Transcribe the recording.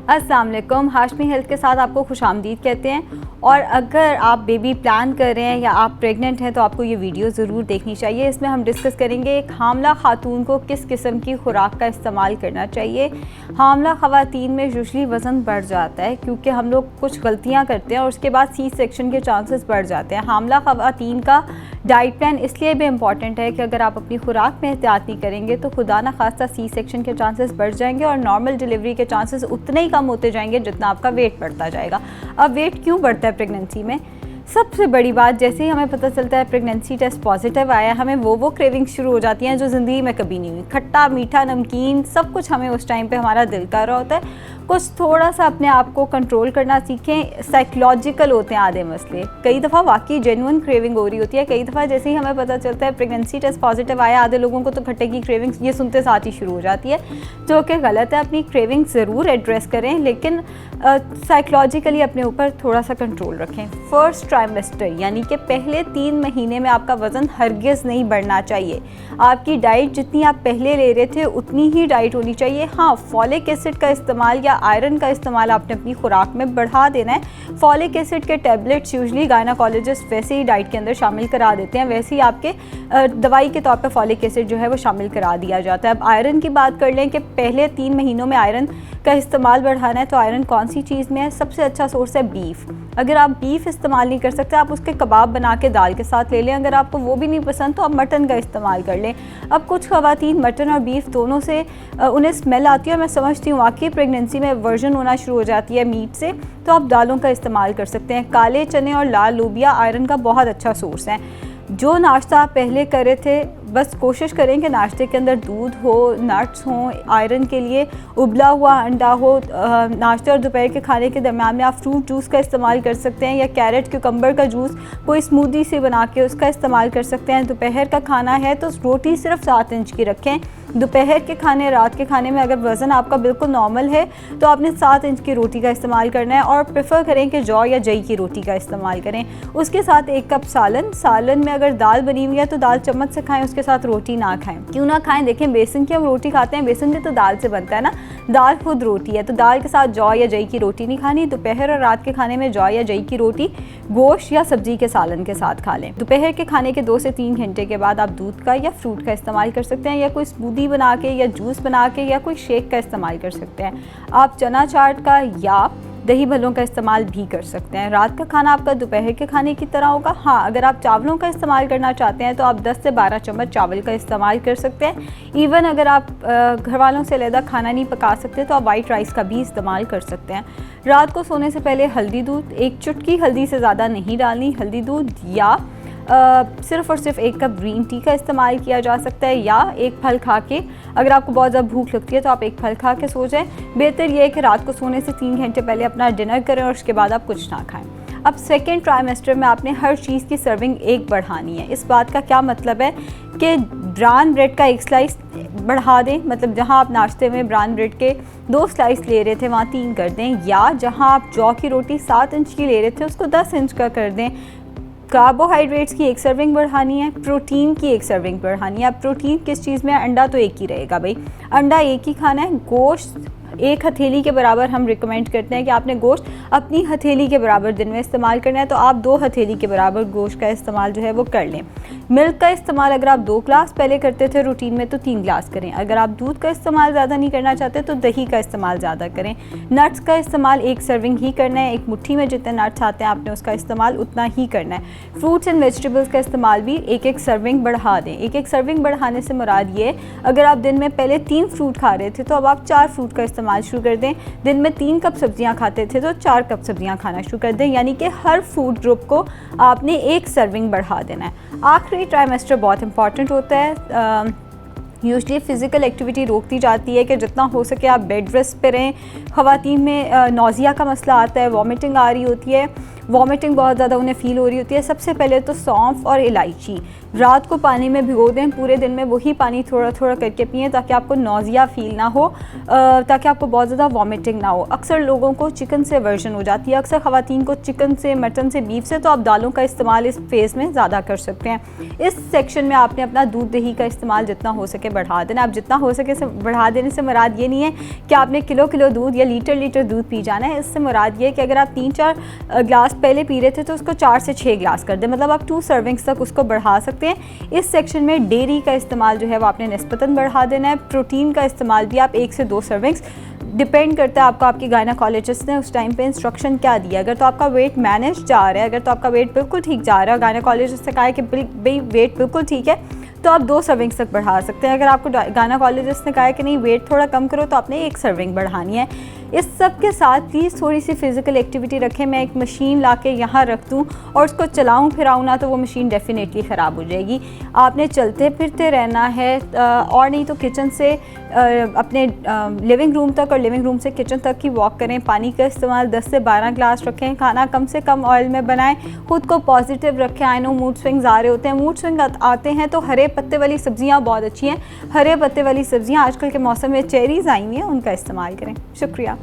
अस्सलाम वालेकुम, हाशमी हेल्थ के साथ आपको खुशामदीद कहते हैं। और अगर आप बेबी प्लान कर रहे हैं या आप प्रेग्नेंट हैं तो आपको ये वीडियो ज़रूर देखनी चाहिए। इसमें हम डिस्कस करेंगे एक हामला खातून को किस किस्म की खुराक का इस्तेमाल करना चाहिए। हामला ख़वातीन में यूजुअली वज़न बढ़ जाता है क्योंकि हम लोग कुछ गलतियाँ करते हैं और उसके बाद सी सेक्शन के चांसेस बढ़ जाते हैं। हामला ख़वातीन का डाइट प्लान इसलिए भी इम्पॉर्टेंट है कि अगर आप अपनी खुराक में एहतियात नहीं करेंगे तो खुदा ना खास्ता सी सेक्शन के चांसेस बढ़ जाएंगे और नॉर्मल डिलीवरी के चांसेस उतने ही कम होते जाएंगे जितना आपका वेट बढ़ता जाएगा। अब वेट क्यों बढ़ता है प्रेगनेंसी में? सबसे बड़ी बात, जैसे ही हमें पता चलता है प्रेगनेंसी टेस्ट पॉजिटिव आया, हमें वो क्रेविंग्स शुरू हो जाती हैं जो ज़िंदगी में कभी नहीं हुई। खट्टा मीठा नमकीन सब कुछ हमें उस टाइम पे हमारा दिल कर रहा होता है। कुछ थोड़ा सा अपने आप को कंट्रोल करना सीखें। साइकोलॉजिकल होते हैं आधे मसले, कई दफ़ा वाकई जेन्युइन क्रेविंग हो रही होती है। कई दफ़ा जैसे ही हमें पता चलता है प्रेगनेंसी टेस्ट पॉजिटिव आया, आधे लोगों को तो खट्टे की क्रेविंग्स ये सुनते साथ ही शुरू हो जाती है, जो कि गलत है। अपनी क्रेविंग ज़रूर एड्रेस करें लेकिन साइकोलॉजिकली अपने ऊपर थोड़ा सा कंट्रोल रखें। फर्स्ट ट्राइमेस्टर यानी कि पहले 3 महीने में आपका वज़न हरगिज़ नहीं बढ़ना चाहिए। आपकी डाइट जितनी आप पहले ले रहे थे उतनी ही डाइट होनी चाहिए। हाँ, फॉलिक एसिड का इस्तेमाल या आयरन का इस्तेमाल आपने अपनी खुराक में बढ़ा देना है। फॉलिक एसिड के टैबलेट्स यूजुअली गायनाकोलॉजिस्ट वैसे ही डाइट के अंदर शामिल करा देते हैं, वैसे ही आपके दवाई के तौर पे फॉलिक एसिड जो है वो शामिल करा दिया जाता है। अब आयरन की बात कर लें कि पहले 3 महीनों में आयरन का इस्तेमाल बढ़ाना है तो आयरन कौन सी चीज़ में है? सबसे अच्छा सोर्स है बीफ। अगर आप बीफ इस्तेमाल नहीं कर सकते, आप उसके कबाब बना के दाल के साथ ले लें। अगर आपको वो भी नहीं पसंद तो आप मटन का इस्तेमाल कर लें। अब कुछ ख़वातीन मटन और बीफ दोनों से उन्हें स्मेल आती है और मैं समझती हूँ वाकई प्रेगनेंसी में वर्जन होना शुरू हो जाती है मीट से, तो आप दालों का इस्तेमाल कर सकते हैं। काले चने और लाल लोबिया आयरन का बहुत अच्छा सोर्स है। जो नाश्ता आप पहले कर रहे थे, बस कोशिश करें कि नाश्ते के अंदर दूध हो, नट्स हों, आयरन के लिए उबला हुआ अंडा हो। नाश्ते और दोपहर के खाने के दरमियान में आप फ्रूट जूस का इस्तेमाल कर सकते हैं या कैरेट क्यूकम्बर का जूस कोई स्मूदी से बना के उसका इस्तेमाल कर सकते हैं। दोपहर का खाना है तो रोटी सिर्फ 7 इंच की रखें। दोपहर के खाने, रात के खाने में अगर वज़न आपका बिल्कुल नॉर्मल है तो आपने 7 इंच की रोटी का इस्तेमाल करना है और प्रेफर करें कि जौ या जई की रोटी का इस्तेमाल करें। उसके साथ 1 कप सालन में अगर दाल बनी हुई है तो दाल चम्मच से खाएं, उसके साथ रोटी ना खाएं। क्यों ना खाएं? देखें, बेसन की हम रोटी खाते हैं, बेसन भी तो दाल से बनता है ना, दाल खुद रोटी है, तो दाल के साथ जौ या जई की रोटी नहीं खानी। दोपहर और रात के खाने में जौ या जई की रोटी गोश्त या सब्जी के सालन के साथ खा लें। दोपहर के खाने के 2 से 3 घंटे के बाद आप दूध का या फ्रूट का इस्तेमाल कर सकते हैं या कोई स्मूदी बना के या जूस बना के या कोई शेक का इस्तेमाल कर सकते हैं। आप चना चाट का या दही भल्लों का इस्तेमाल भी कर सकते हैं। रात का खाना आपका दोपहर के खाने की तरह होगा। हाँ, अगर आप चावलों का इस्तेमाल करना चाहते हैं तो आप 10 से 12 चम्मच चावल का इस्तेमाल कर सकते हैं। इवन अगर आप घर वालों से अलग खाना नहीं पका सकते तो आप वाइट राइस का भी इस्तेमाल कर सकते हैं। रात को सोने से पहले हल्दी दूध, 1 चुटकी हल्दी से ज़्यादा नहीं डालनी, हल्दी दूध या सिर्फ़ और सिर्फ 1 कप ग्रीन टी का इस्तेमाल किया जा सकता है या 1 फल खा के, अगर आपको बहुत ज़्यादा भूख लगती है तो आप 1 फल खा के सो जाएं। बेहतर यह है कि रात को सोने से 3 घंटे पहले अपना डिनर करें और उसके बाद आप कुछ ना खाएं। अब सेकेंड ट्राइमेस्टर में आपने हर चीज़ की सर्विंग 1 बढ़ानी है। इस बात का क्या मतलब है कि ब्राउन ब्रेड का 1 स्लाइस बढ़ा दें, मतलब जहां आप नाश्ते में ब्राउन ब्रेड के 2 स्लाइस ले रहे थे वहाँ 3 कर दें, या जहां आप जौ की रोटी 7 इंच की ले रहे थे उसको 10 इंच का कर दें। कार्बोहाइड्रेट्स की 1 सर्विंग बढ़ानी है, प्रोटीन की 1 सर्विंग बढ़ानी है। अब प्रोटीन किस चीज़ में है? अंडा तो 1 ही रहेगा भाई, अंडा 1 ही खाना है। गोश्त 1 हथेली के बराबर हम रिकमेंड करते हैं कि आपने गोश्त अपनी हथेली के बराबर दिन में इस्तेमाल करना है, तो आप 2 हथेली के बराबर गोश्त का इस्तेमाल जो है वो कर लें। मिल्क का इस्तेमाल अगर आप 2 ग्लास पहले करते थे रूटीन में तो 3 ग्लास करें। अगर आप दूध का इस्तेमाल ज़्यादा नहीं करना चाहते तो दही का इस्तेमाल ज़्यादा करें। नट्स का इस्तेमाल 1 सर्विंग ही करना है, 1 मुट्ठी में जितने नट्स आते हैं आपने उसका इस्तेमाल उतना ही करना है। फ्रूट्स एंड वेजिटेबल्स का इस्तेमाल भी 1-1 सर्विंग बढ़ा दें। 1-1 सर्विंग बढ़ाने से मुराद ये, अगर आप दिन में पहले 3 फ्रूट खा रहे थे तो अब आप 4 फ्रूट का इस्तेमाल शुरू कर दें। दिन में 3 कप सब्जियां खाते थे तो 4 कप सब्जियां खाना शुरू कर दें, यानी कि हर फूड ग्रुप को आपने 1 सर्विंग बढ़ा देना है। आखिरी ट्राइमेस्टर बहुत इंपॉर्टेंट होता है। यूजली फ़िज़िकल एक्टिविटी रोकती जाती है कि जितना हो सके आप बेड रेस्ट पे रहें। ख़वातीन में नौज़िया का मसला आता है, वॉमिटिंग आ रही होती है, वॉमिटिंग बहुत ज़्यादा उन्हें फ़ील हो रही होती है, सबसे पहले तो सौंफ और इलायची रात को पानी में भिगो दें, पूरे दिन में वही पानी थोड़ा थोड़ा करके पिएं ताकि आपको नौजिया फ़ील ना हो, ताकि आपको बहुत ज़्यादा वॉमिटिंग ना हो। अक्सर लोगों को चिकन से वर्जन हो जाती है, अक्सर ख़वातीन को चिकन से, मटन से, बीफ से, तो आप दालों का इस्तेमाल इस फेज़ में ज़्यादा कर सकते हैं। इस सेक्शन में आपने अपना दूध दही का इस्तेमाल जितना हो सके बढ़ा देना। आप जितना हो सके से बढ़ा देने से मुराद ये नहीं है कि आपने किलो किलो दूध या लीटर लीटर दूध पी जाना है। इससे मुराद ये है कि अगर आप 3-4 ग्लास पहले पी रहे थे तो उसको 4 से 6 ग्लास कर दें, मतलब आप 2 सर्विंग्स तक उसको बढ़ा सकते हैं। इस सेक्शन में डेयरी का इस्तेमाल जो है वो आपने निस्बतन बढ़ा देना है। प्रोटीन का इस्तेमाल भी आप 1 से 2 सर्विंग्स, डिपेंड करता है आपको आपकी गायनाकोलॉजिस्ट ने उस टाइम पे इंस्ट्रक्शन क्या दिया। अगर तो आपका वेट मैनेज जा रहा है, अगर तो आपका वेट बिल्कुल ठीक जा रहा है, गायनाकोलॉजिस्ट ने कहा है कि भाई वेट बिल्कुल ठीक है, तो आप 2 सर्विंग्स तक बढ़ा सकते हैं। अगर आपको गायनाकोलॉजिस्ट ने कहा है कि नहीं वेट थोड़ा कम करो, तो आपने 1 सर्विंग बढ़ानी है। इस सब के साथ प्लीज़ थोड़ी सी फ़िज़िकल एक्टिविटी रखें। मैं एक मशीन ला के यहाँ रख दूँ और उसको चलाऊँ फिराऊँ ना, तो वो मशीन डेफिनेटली ख़राब हो जाएगी। आपने चलते फिरते रहना है, और नहीं तो किचन से अपने लिविंग रूम तक और लिविंग रूम से किचन तक की वॉक करें। पानी का इस्तेमाल 10 से 12 ग्लास रखें। खाना कम से कम ऑयल में बनाएं। खुद को पॉजिटिव रखें। आई नो मूड स्विंग्स आ रहे होते हैं, मूड स्विंग आते हैं तो हरे पत्ते वाली सब्जियां बहुत अच्छी हैं। हरे पत्ते वाली सब्जियां आजकल के मौसम में चेरीज़ आई हुई हैं, उनका इस्तेमाल करें। शुक्रिया।